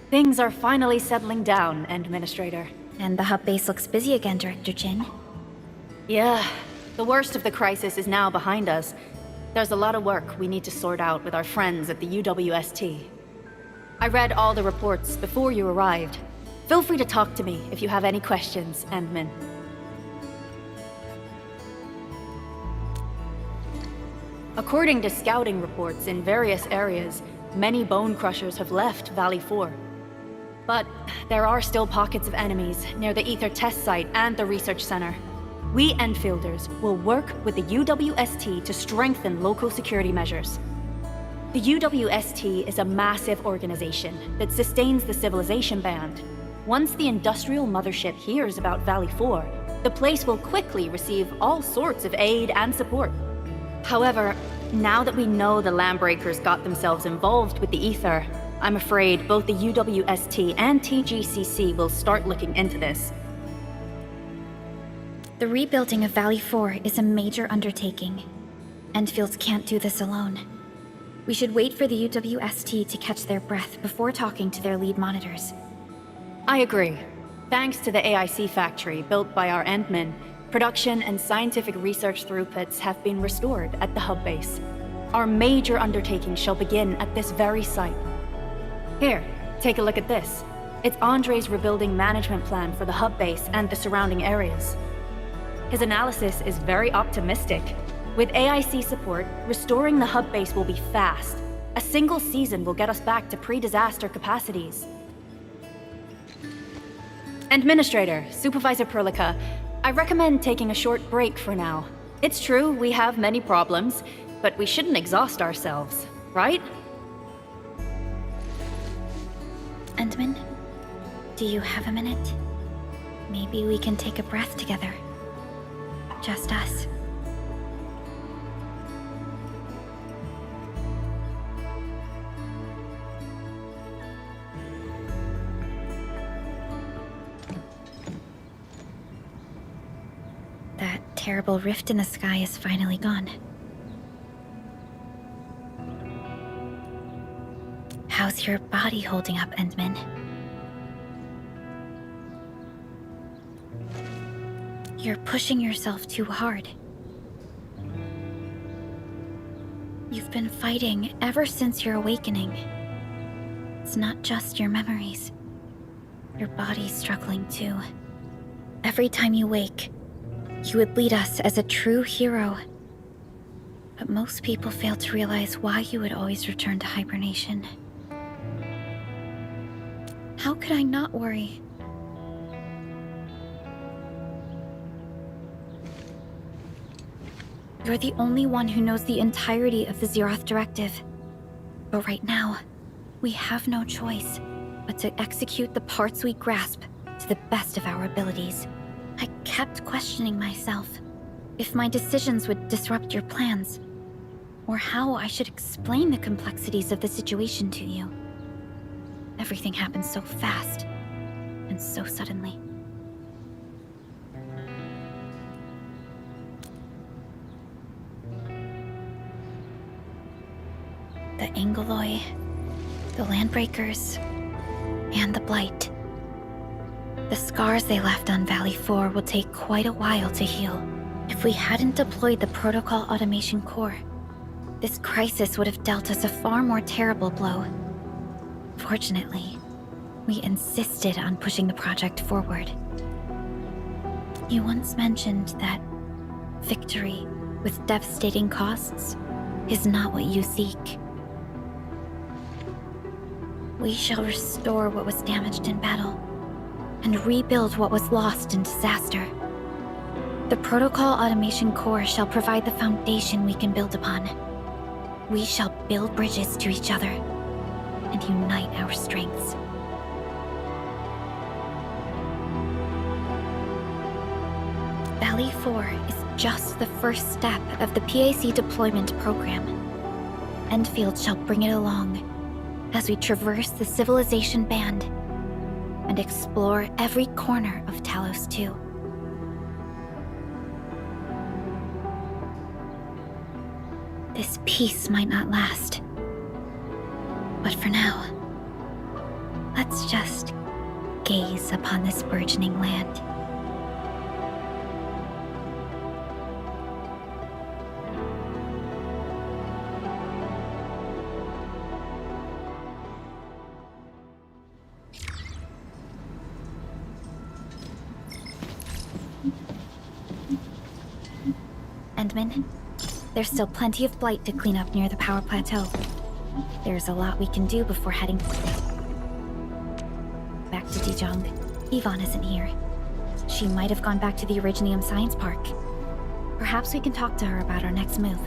Things are finally settling down, Administrator. And the hub base looks busy again, Director Jin. Yeah, the worst of the crisis is now behind us. There's a lot of work we need to sort out with our friends at the UWST. I read all the reports before you arrived. Feel free to talk to me if you have any questions, Endman. According to scouting reports in various areas, many bone crushers have left Valley 4. But there are still pockets of enemies near the Ether test site and the research center. We Enfielders will work with the UWST to strengthen local security measures. The UWST is a massive organization that sustains the Civilization Band. Once the industrial mothership hears about Valley 4, the place will quickly receive all sorts of aid and support. However, now that we know the Landbreakers got themselves involved with the Ether, I'm afraid both the UWST and TGCC will start looking into this. The rebuilding of Valley 4 is a major undertaking. Endfield can't do this alone. We should wait for the UWST to catch their breath before talking to their lead monitors. I agree. Thanks to the AIC factory built by our Endmen, production and scientific research throughputs have been restored at the hub base. Our major undertaking shall begin at this very site. Here, take a look at this. It's Andre's rebuilding management plan for the hub base and the surrounding areas. His analysis is very optimistic. With AIC support, restoring the hub base will be fast. A single season will get us back to pre-disaster capacities. Administrator, Supervisor Perlica, I recommend taking a short break for now. It's true, we have many problems, but we shouldn't exhaust ourselves, right? Endman, do you have a minute? Maybe we can take a breath together. Just us. That terrible rift in the sky is finally gone. How's your body holding up, Endman? You're pushing yourself too hard. You've been fighting ever since your awakening. It's not just your memories. Your body's struggling too. Every time you wake, you would lead us as a true hero. But most people fail to realize why you would always return to hibernation. How could I not worry? You're the only one who knows the entirety of the Zeroth Directive. But right now, we have no choice but to execute the parts we grasp to the best of our abilities. I kept questioning myself if my decisions would disrupt your plans, or how I should explain the complexities of the situation to you. Everything happened so fast, and so suddenly. The Angeloi, the Landbreakers, and the Blight. The scars they left on Valley 4 will take quite a while to heal. If we hadn't deployed the Protocol Automation Core, this crisis would have dealt us a far more terrible blow. Fortunately, we insisted on pushing the project forward. You once mentioned that victory with devastating costs is not what you seek. We shall restore what was damaged in battle, and rebuild what was lost in disaster. The Protocol Automation Core shall provide the foundation we can build upon. We shall build bridges to each other, and unite our strengths. Valley 4 is just the first step of the PAC deployment program. Endfield shall bring it along as we traverse the Civilization Band and explore every corner of Talos 2. This peace might not last, but for now, Let's just gaze upon this burgeoning land. Endman, there's still plenty of blight to clean up near the power plateau. There's a lot we can do before heading back to Dijon. Yvonne isn't here. She might have gone back to the Originium Science Park. Perhaps we can talk to her about our next move.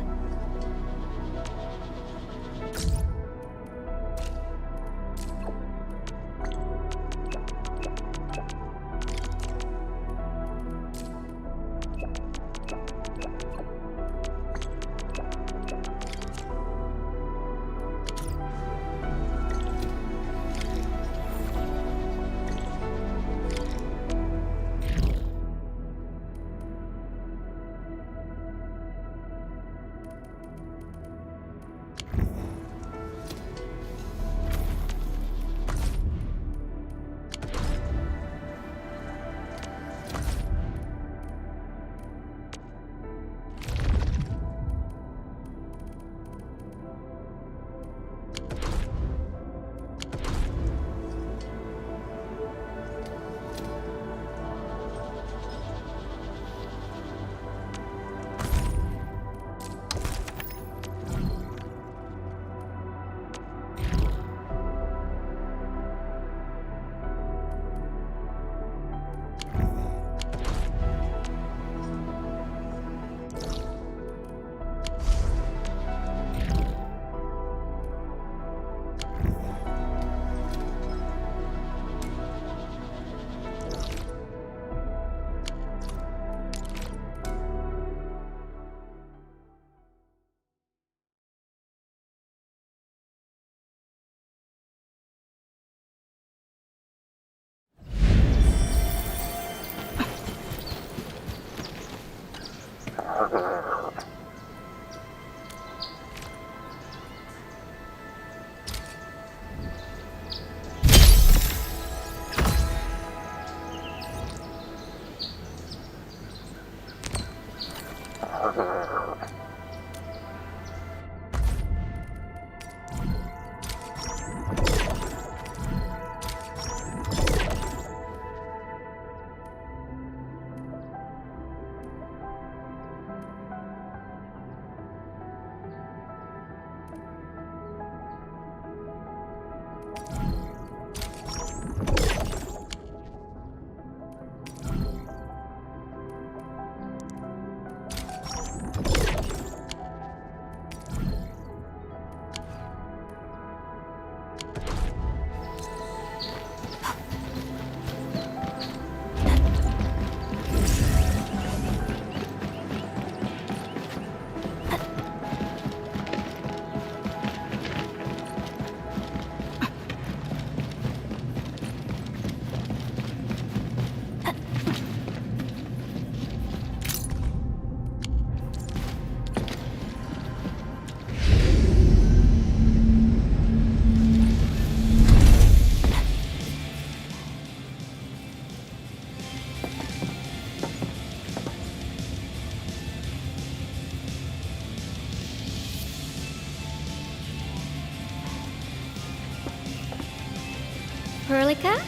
Perlica?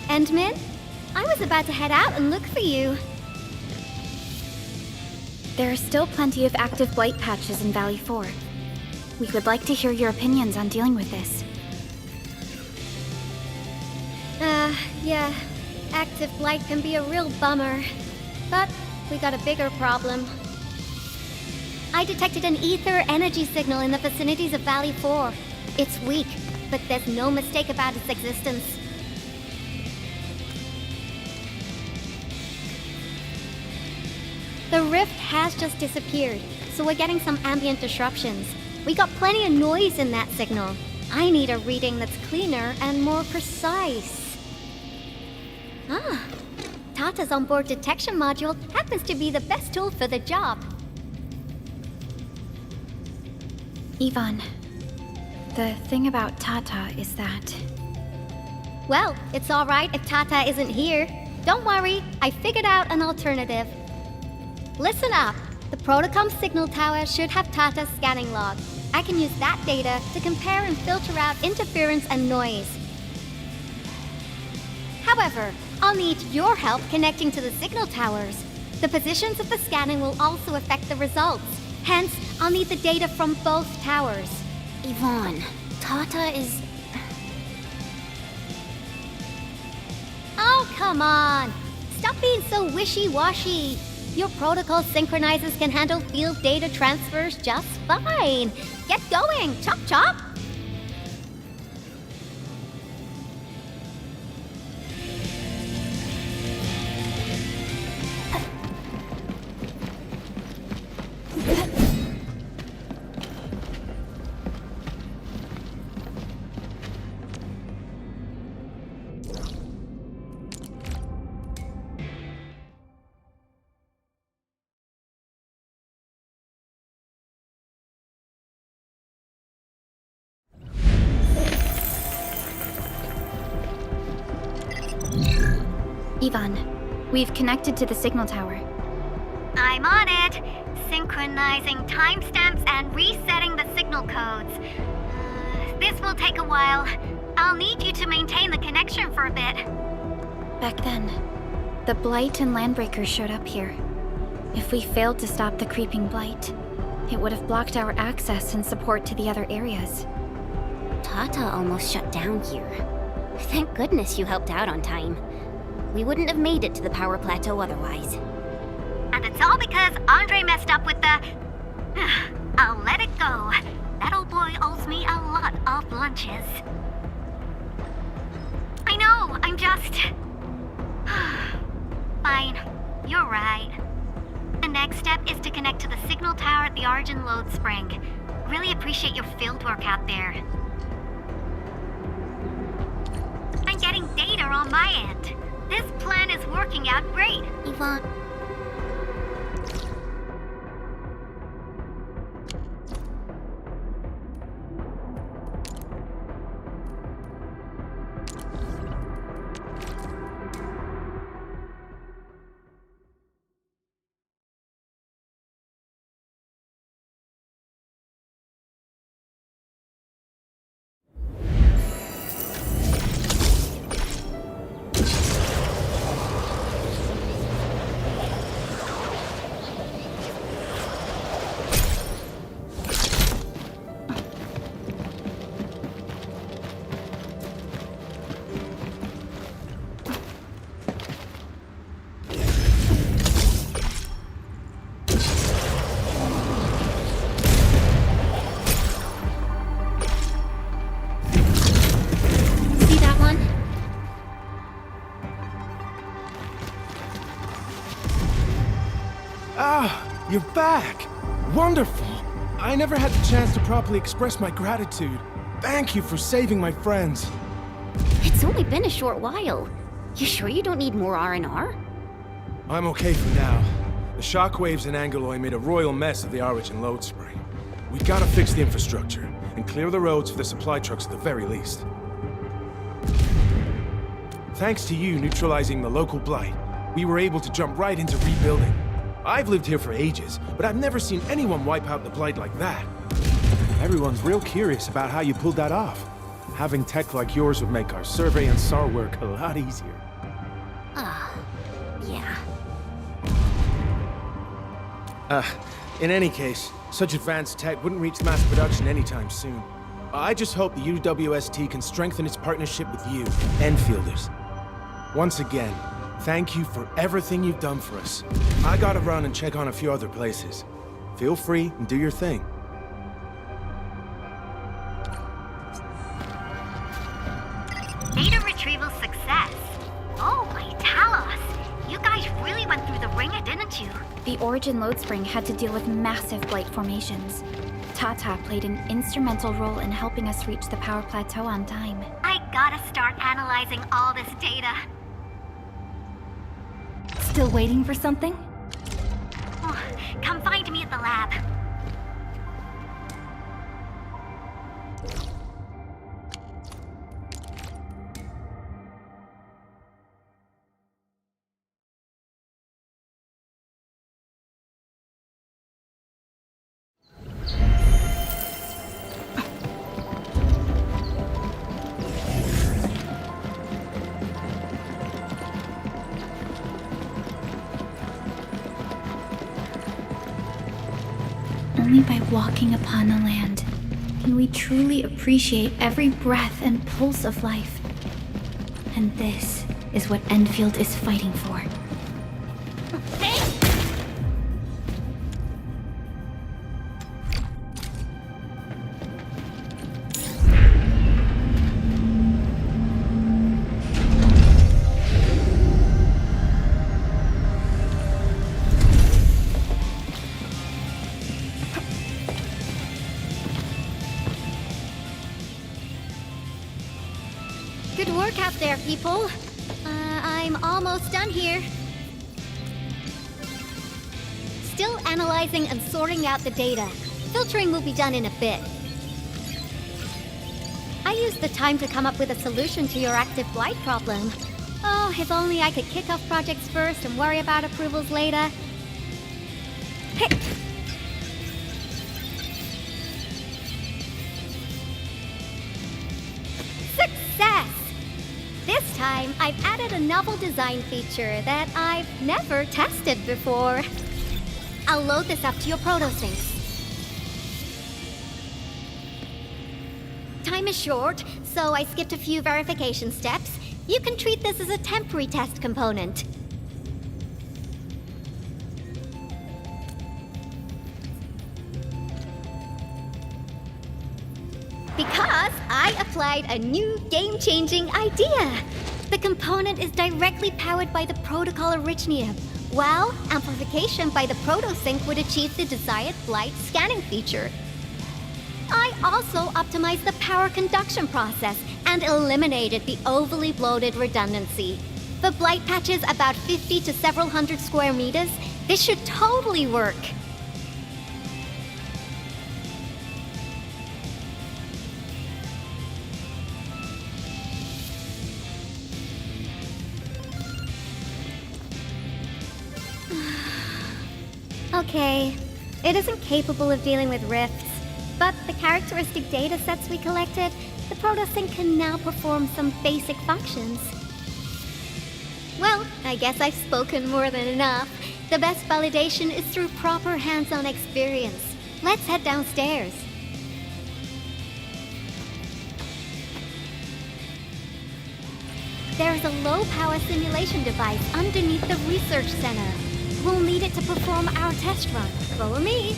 Endman? I was about to head out and look for you. There are still plenty of active blight patches in Valley 4. We would like to hear your opinions on dealing with this. Yeah. Active blight can be a real bummer. But we got a bigger problem. I detected an ether energy signal in the vicinities of Valley 4. It's weak, but there's no mistake about its existence. The rift has just disappeared, so we're getting some ambient disruptions. We got plenty of noise in that signal. I need a reading that's cleaner and more precise. Ah, Tata's onboard detection module happens to be the best tool for the job. Yvonne, the thing about Tata is that Well, it's alright if Tata isn't here. Don't worry, I figured out an alternative. Listen up. The Protocom signal tower should have Tata's scanning log. I can use that data to compare and filter out interference and noise. However, I'll need your help connecting to the signal towers. The positions of the scanning will also affect the results. Hence, I'll need the data from both towers. Yvonne, Tata is... Oh, come on! Stop being so wishy-washy. Your protocol synchronizers can handle field data transfers just fine. Get going! Chop chop! Yvonne, we've connected to the signal tower. I'm on it. Synchronizing timestamps and resetting the signal codes. This will take a while. I'll need you to maintain the connection for a bit. Back then, the Blight and Landbreakers showed up here. If we failed to stop the creeping Blight, it would have blocked our access and support to the other areas. Tata almost shut down here. Thank goodness you helped out on time. We wouldn't have made it to the power plateau otherwise. And it's all because Andre messed up with the... I'll let it go. That old boy owes me a lot of lunches. I know, I'm just... Fine, you're right. The next step is to connect to the signal tower at the Origin Load Spring. Really appreciate your field work out there. I'm getting data on my end. This plan is working out great. Yvonne... You're back! Wonderful! I never had the chance to properly express my gratitude. Thank you for saving my friends. It's only been a short while. You sure you don't need more R&R? I'm okay for now. The shockwaves in Angeloy made a royal mess of the Origin Load Spring. We gotta fix the infrastructure, and clear the roads for the supply trucks at the very least. Thanks to you neutralizing the local blight, we were able to jump right into rebuilding. I've lived here for ages, but I've never seen anyone wipe out the blight like that. Everyone's real curious about how you pulled that off. Having tech like yours would make our survey and SAR work a lot easier. Yeah. In any case, such advanced tech wouldn't reach mass production anytime soon. I just hope the UWST can strengthen its partnership with you, Enfielders. Once again, thank you for everything you've done for us. I gotta run and check on a few other places. Feel free and do your thing. Data retrieval success. Oh, my Talos. You guys really went through the ringer, didn't you? The Origin Load Spring had to deal with massive blight formations. Tata played an instrumental role in helping us reach the power plateau on time. I gotta start analyzing all this data. Still waiting for something? Oh, come find me at the lab. only by walking upon the land can we truly appreciate every breath and pulse of life. And this is what Endfield is fighting for. Good work out there, people. I'm almost done here. Still analyzing and sorting out the data. Filtering will be done in a bit. I used the time to come up with a solution to your active blight problem. Oh, if only I could kick off projects first and worry about approvals later. Hey! Success! This time, I've added a novel design feature that I've never tested before. I'll load this up to your proto-syncs. Time is short, so I skipped a few verification steps. You can treat this as a temporary test component. Because I applied a new game-changing idea. The component is directly powered by the protocol Originium, while amplification by the proto-sync would achieve the desired blight scanning feature. I also optimized the power conduction process and eliminated the overly bloated redundancy. For blight patches about 50 to several hundred square meters, this should totally work. Okay, it isn't capable of dealing with rifts, but the characteristic data sets we collected, the proto-sync can now perform some basic functions. Well, I guess I've spoken more than enough. The best validation is through proper hands-on experience. Let's head downstairs. There's a low-power simulation device underneath the research center. We'll need it to perform our test run. Follow me.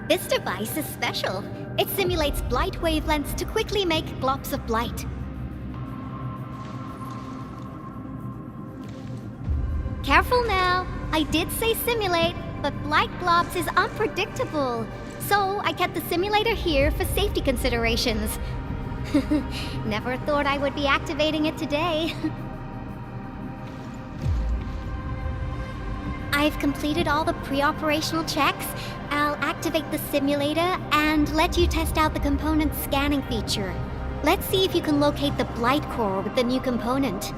This device is special. It simulates blight wavelengths to quickly make globs of blight. Careful now. I did say simulate, but blight globs is unpredictable. So I kept the simulator here for safety considerations. Never thought I would be activating it today. I've completed all the pre-operational checks. I'll activate the simulator and let you test out the component scanning feature. Let's see if you can locate the blight core with the new component.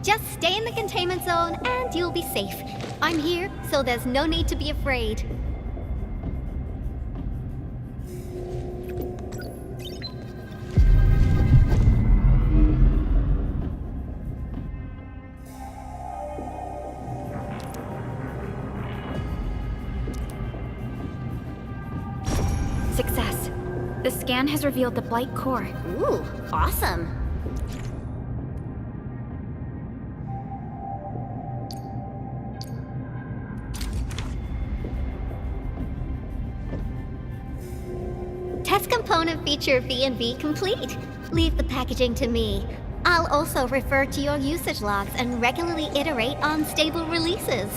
Just stay in the containment zone and you'll be safe. I'm here, so there's no need to be afraid. Success. The scan has revealed the blight core. Ooh, awesome. Test component feature V&V complete. Leave the packaging to me. I'll also refer to your usage logs and regularly iterate on stable releases.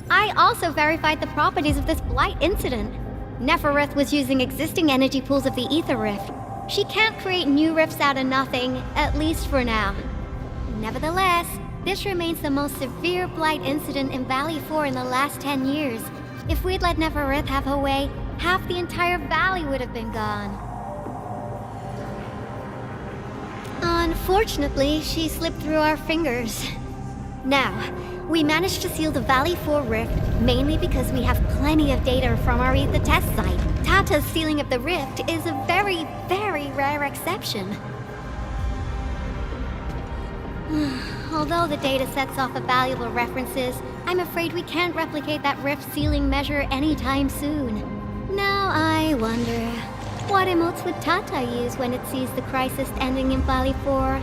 I also verified the properties of this blight incident. Nefereth was using existing energy pools of the Ether Rift. She can't create new rifts out of nothing, at least for now. Nevertheless, this remains the most severe blight incident in Valley 4 in the last 10 years. If we'd let Neferith have her way, half the entire valley would have been gone. Unfortunately, she slipped through our fingers. Now, we managed to seal the Valley 4 rift mainly because we have plenty of data from our Ether test site. Tata's sealing of the rift is a very, very rare exception. Although the data sets offer valuable references, I'm afraid we can't replicate that rift sealing measure anytime soon. Now I wonder, what emotes would Tata use when it sees the crisis ending in Valley 4?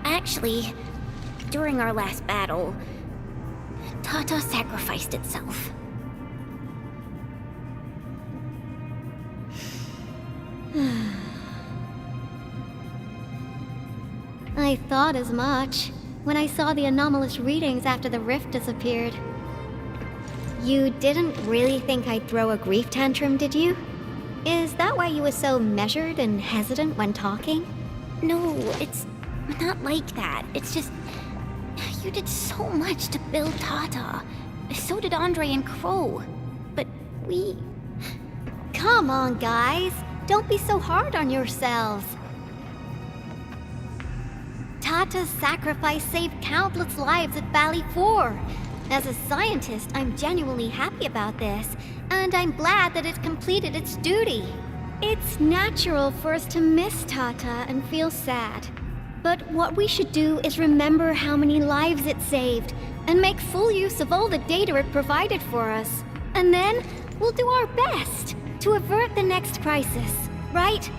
Actually, during our last battle, Tata sacrificed itself. I thought as much when I saw the anomalous readings after the rift disappeared. You didn't really think I'd throw a grief tantrum, did you? Is that why you were so measured and hesitant when talking? No, it's not like that. It's just... you did so much to build Tata. So did Andre and Crow. But we... Come on, guys. Don't be so hard on yourselves. Tata's sacrifice saved countless lives at Valley 4. As a scientist, I'm genuinely happy about this, and I'm glad that it completed its duty. It's natural for us to miss Tata and feel sad. But what we should do is remember how many lives it saved, and make full use of all the data it provided for us. And then, we'll do our best to avert the next crisis, right?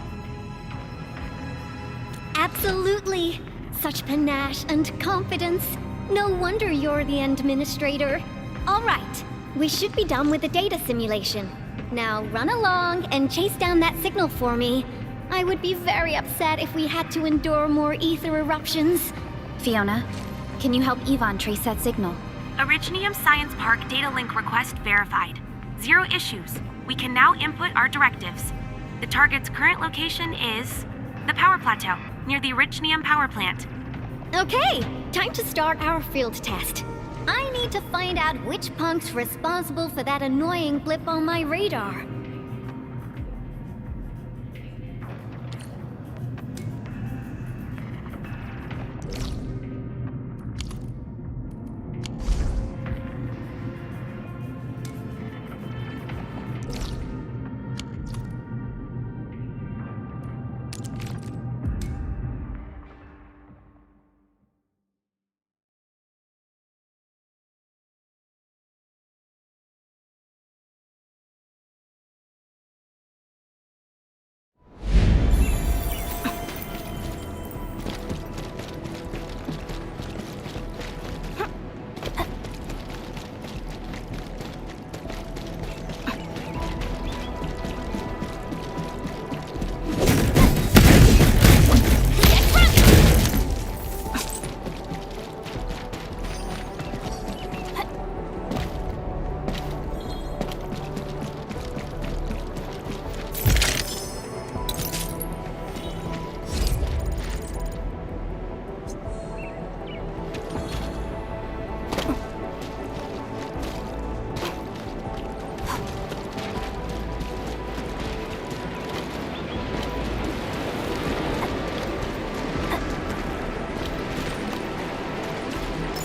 Absolutely! Such panache and confidence. No wonder you're the administrator. All right, we should be done with the data simulation. Now run along and chase down that signal for me. I would be very upset if we had to endure more ether eruptions. Fiona, can you help Yvonne trace that signal? Originium Science Park data link request verified. 0 issues. We can now input our directives. The target's current location is the power plateau, near the Originium power plant. Okay, time to start our field test. I need to find out which punk's responsible for that annoying blip on my radar.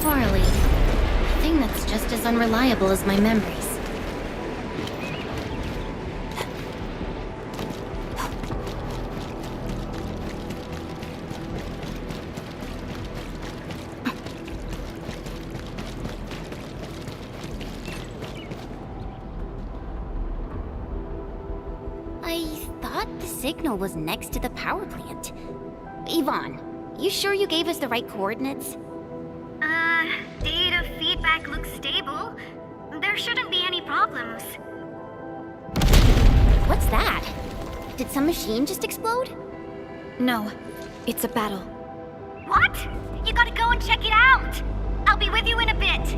Farley. A thing that's just as unreliable as my memories. I thought the signal was next to the power plant. Yvonne, you sure you gave us the right coordinates? Data feedback looks stable. There shouldn't be any problems. What's that? Did some machine just explode? No, it's a battle. What? You gotta go and check it out! I'll be with you in a bit.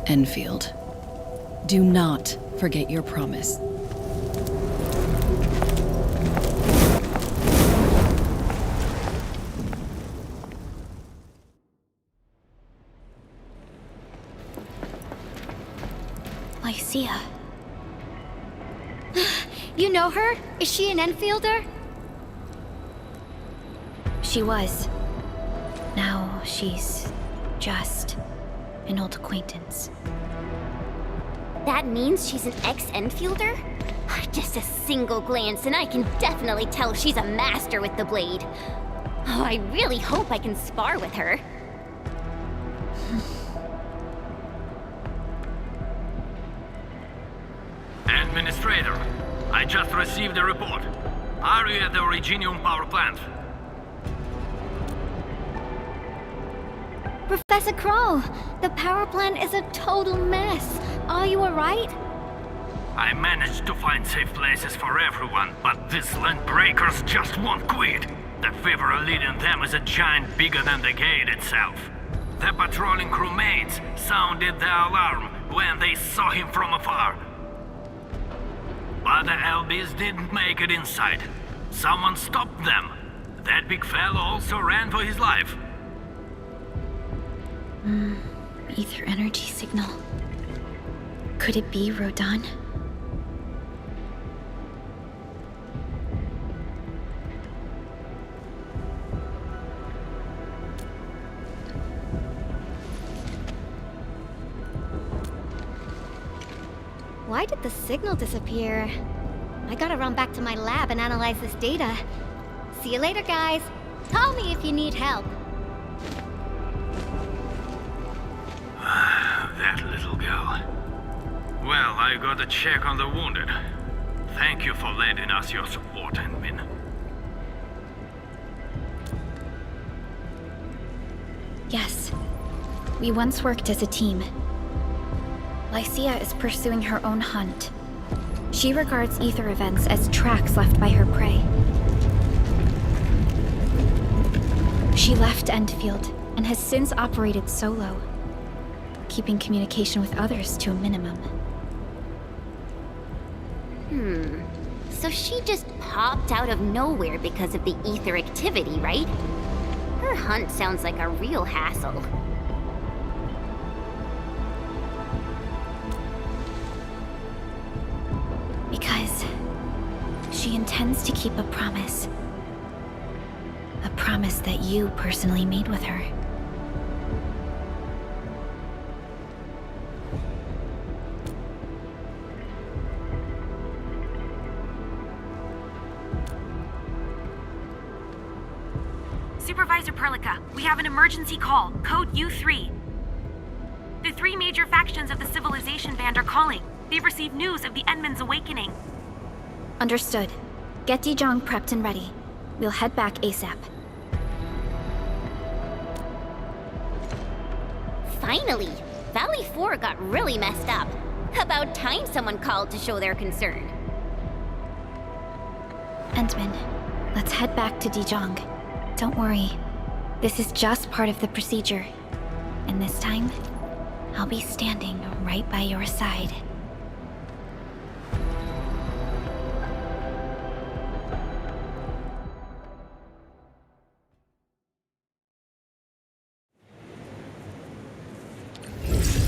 Enfield, do not forget your promise. Lycia. You know her? Is she an Enfielder? She was. Now she's just an old acquaintance. That means she's an ex-Enfielder? Just a single glance and I can definitely tell she's a master with the blade. Oh, I really hope I can spar with her. Administrator, I just received a report. Are you at the Originium power plant? Professor Crow, the power plant is a total mess. Are you alright? I managed to find safe places for everyone, but these land breakers just won't quit. The fever leading them is a giant bigger than the gate itself. The patrolling crewmates sounded the alarm when they saw him from afar. But the LBs didn't make it inside. Someone stopped them. That big fellow also ran for his life. Ether energy signal. Could it be Rodan? Why did the signal disappear? I gotta run back to my lab and analyze this data. See you later, guys. Call me if you need help. That little girl. Well, I got a check on the wounded. Thank you for lending us your support, Endmin. Yes. We once worked as a team. Lycia is pursuing her own hunt. She regards ether events as tracks left by her prey. She left Endfield and has since operated solo, keeping communication with others to a minimum. So she just popped out of nowhere because of the ether activity, right? Her hunt sounds like a real hassle. Because she intends to keep a promise. A promise that you personally made with her. Supervisor Perlica, we have an emergency call, code U3. The three major factions of the Civilization Band are calling. They've received news of the Endman's awakening. Understood. Get Dijong prepped and ready. We'll head back ASAP. Finally! Valley 4 got really messed up. About time someone called to show their concern. Endman, let's head back to Dijong. Don't worry. This is just part of the procedure. And this time, I'll be standing right by your side.